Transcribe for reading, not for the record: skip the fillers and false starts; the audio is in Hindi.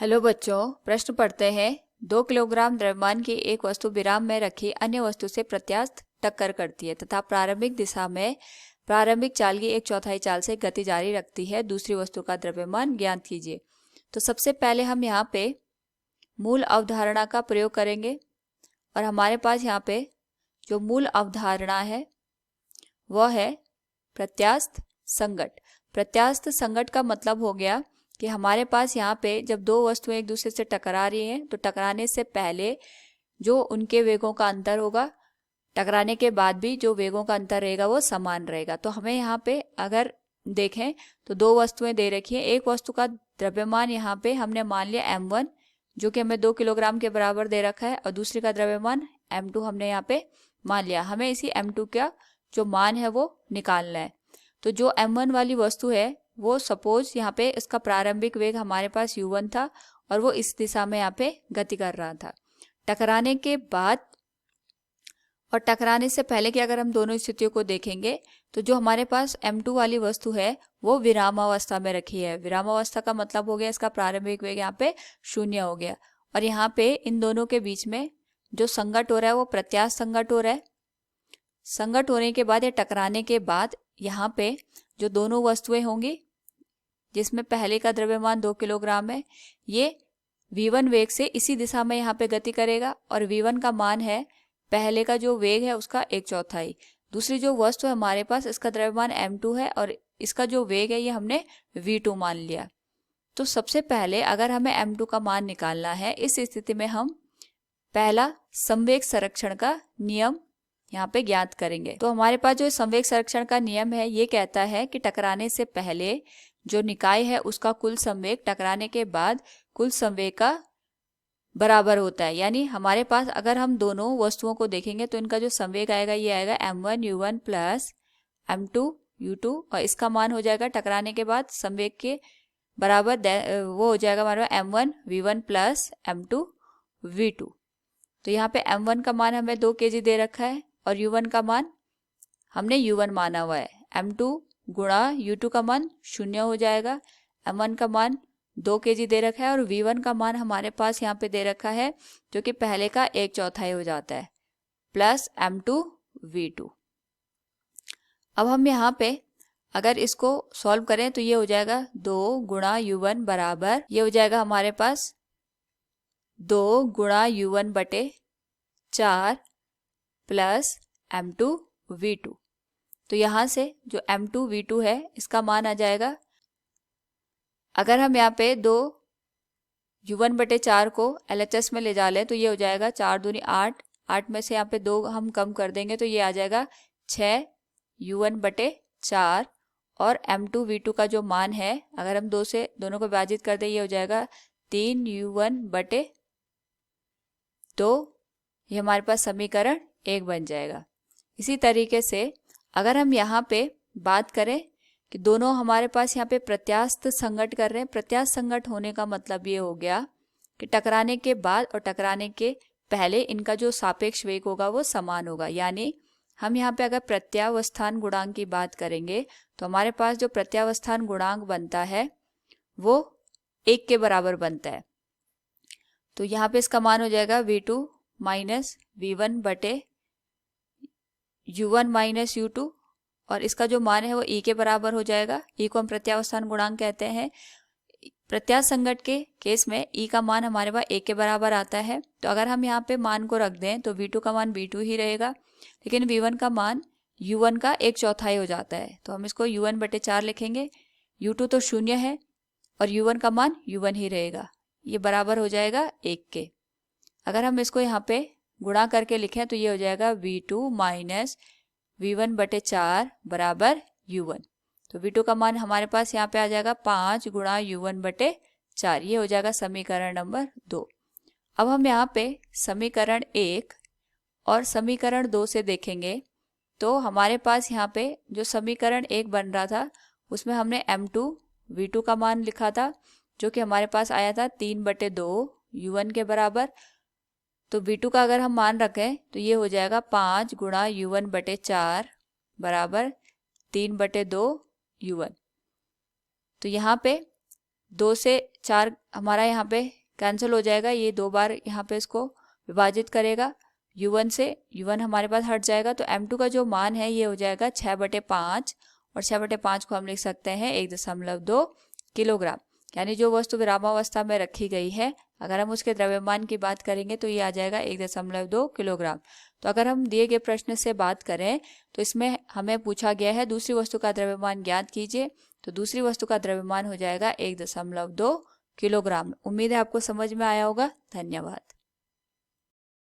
हेलो बच्चों, प्रश्न पढ़ते हैं। 2 किलोग्राम द्रव्यमान की एक वस्तु विराम में रखी अन्य वस्तु से प्रत्यास्थ टक्कर करती है तथा प्रारंभिक दिशा में प्रारंभिक चाल की 1/4 चाल से गति जारी रखती है। दूसरी वस्तु का द्रव्यमान ज्ञात कीजिए। तो सबसे पहले हम यहाँ पे मूल अवधारणा का प्रयोग करेंगे और हमारे पास यहाँ पे जो मूल अवधारणा है वह है प्रत्यास्थ संघट। प्रत्यास्थ संघट का मतलब हो गया कि हमारे पास यहाँ पे जब दो वस्तुएं एक दूसरे से टकरा रही हैं तो टकराने से पहले जो उनके वेगों का अंतर होगा, टकराने के बाद भी जो वेगों का अंतर रहेगा वो समान रहेगा। तो हमें यहाँ पे अगर देखें तो दो वस्तुएं दे रखी हैं। एक वस्तु का द्रव्यमान यहाँ पे हमने मान लिया m1 जो कि हमें 2 किलोग्राम के बराबर दे रखा है और दूसरी का द्रव्यमान m2 हमने यहाँ पे मान लिया। हमें इसी m2 का जो मान है वो निकालना है। तो जो m1 वाली वस्तु है वो सपोज यहाँ पे इसका प्रारंभिक वेग हमारे पास u1 था और वो इस दिशा में यहाँ पे गति कर रहा था। टकराने के बाद और टकराने से पहले की अगर हम दोनों स्थितियों को देखेंगे तो जो हमारे पास m2 वाली वस्तु है वो विरामावस्था में रखी है। विरामावस्था का मतलब हो गया इसका प्रारंभिक वेग यहाँ पे 0 हो गया और यहाँ पे इन दोनों के बीच में जो संघट हो रहा है वो प्रत्यास्थ संघट हो रहा है। संघट होने के बाद या टकराने के बाद यहाँ पे जो दोनों वस्तुएं होंगी जिसमें पहले का द्रव्यमान 2 किलोग्राम है, ये v1 वेग से इसी दिशा में यहाँ पे गति करेगा और v1 का मान है पहले का जो वेग है उसका 1/4। दूसरी जो वस्तु है हमारे पास इसका द्रव्यमान m2 है और इसका जो वेग है ये हमने v2 मान लिया। तो सबसे पहले अगर हमें m2 का मान निकालना है, इस स्थिति में हम पहला संवेग संरक्षण का नियम यहाँ पे ज्ञात करेंगे। तो हमारे पास जो संवेग संरक्षण का नियम है ये कहता है कि टकराने से पहले जो निकाय है उसका कुल संवेग टकराने के बाद कुल संवेग का बराबर होता है। यानी हमारे पास अगर हम दोनों वस्तुओं को देखेंगे तो इनका जो संवेग आएगा ये आएगा m1 u1 plus m2 u2 और इसका मान हो जाएगा टकराने के बाद संवेग के बराबर वो हो जाएगा हमारे m1 v1 plus m2 v2। तो यहाँ पे m1 का मान हमें 2 kg दे रखा है और u1 का मान हमने u1 माना हुआ है। m2 गुणा u2 का मान 0 हो जाएगा। m1 का मान 2 kg दे रखा है और v1 का मान हमारे पास यहाँ पे दे रखा है जो कि पहले का 1/4 हो जाता है प्लस m2 v2। अब हम यहाँ पे अगर इसको सॉल्व करें तो ये हो जाएगा 2 गुणा u1 बराबर ये हो जाएगा हमारे पास 2 गुणा u1 बटे 4 प्लस m2 v2। तो यहाँ से जो m2 v2 है इसका मान आ जाएगा, अगर हम यहाँ पे 2 u1 बटे 4 को LHS में ले जा लें तो ये हो जाएगा 4 दूनी 8, 8 में से यहाँ पे 2 हम कम कर देंगे तो ये आ जाएगा 6 u1 बटे 4 और m2 v2 का जो मान है अगर हम 2 से दोनों को विभाजित कर दें ये हो जाएगा 3 u1 बटे 2। ये हमारे पास समीकरण 1 बन जाएगा। इसी तरीके से अगर हम यहाँ पे बात करें कि दोनों हमारे पास यहाँ पे प्रत्यास्थ संघट कर रहे हैं। प्रत्यास्थ संघट होने का मतलब ये हो गया कि टकराने के बाद और टकराने के पहले इनका जो सापेक्ष वेग होगा वो समान होगा। यानी हम यहाँ पे अगर प्रत्यावस्थान गुणांक की बात करेंगे तो हमारे पास जो प्रत्यावस्थान गुणांक बनता है वो 1 के बराबर बनता है। तो यहाँ पे इसका मान हो जाएगा v2 माइनस v1 बटे u1 माइनस u2 और इसका जो मान है वो e के बराबर हो जाएगा। e को हम प्रत्यावस्थान गुणांक कहते हैं। प्रत्यास्थ संघट के केस में e का मान हमारे पास 1 के बराबर आता है। तो अगर हम यहाँ पे मान को रख दें तो v2 का मान v2 ही रहेगा, लेकिन v1 का मान u1 का 1/4 हो जाता है। तो हम इसको u1 बटे 4 लिखेंगे। u2 तो 0 है और u1 का मान u1 ही रहेगा, ये बराबर हो जाएगा 1 के। अगर हम इसको यहाँ पे गुणा करके लिखें तो ये हो जाएगा v2 माइनस v1 बटे 4 बराबर u1। तो v2 का मान हमारे पास यहाँ पे आ जाएगा 5 गुणा u1 बटे 4। ये हो जाएगा समीकरण नंबर 2। अब हम यहाँ पे समीकरण 1 और समीकरण 2 से देखेंगे तो हमारे पास यहाँ पे जो समीकरण 1 बन रहा था उसमें हमने m2 v2 का मान लिखा था जो कि हमारे पास आया था 3 बटे 2 u1 के बराबर। तो v2 का अगर हम मान रखें तो ये हो जाएगा 5 गुणा u1 बटे 4 बराबर 3 बटे 2 u1। तो यहाँ पे 2 से 4 हमारा यहाँ पे कैंसिल हो जाएगा, ये 2 बार यहाँ पे इसको विभाजित करेगा U1 से, U1 हमारे पास हट जाएगा, तो M2 का जो मान है ये हो जाएगा 6/5, और 6/5 को हम लिख सकते हैं 1.2 किलोग्राम। यानी जो वस्तु विरामावस्था में रखी गई है, अगर हम उसके द्रव्यमान की बात करेंगे तो ये आ जाएगा 1.2 किलोग्राम। तो अगर हम दिए गए प्रश्न से बात करें तो इसमें हमें पूछा गया है दूसरी वस्तु का द्रव्यमान ज्ञात कीजिए, तो दूसरी वस्तु का द्रव्यमान हो जाएगा 1.2 किलोग्राम। उम्मीद है आपको समझ में आया होगा। धन्यवाद।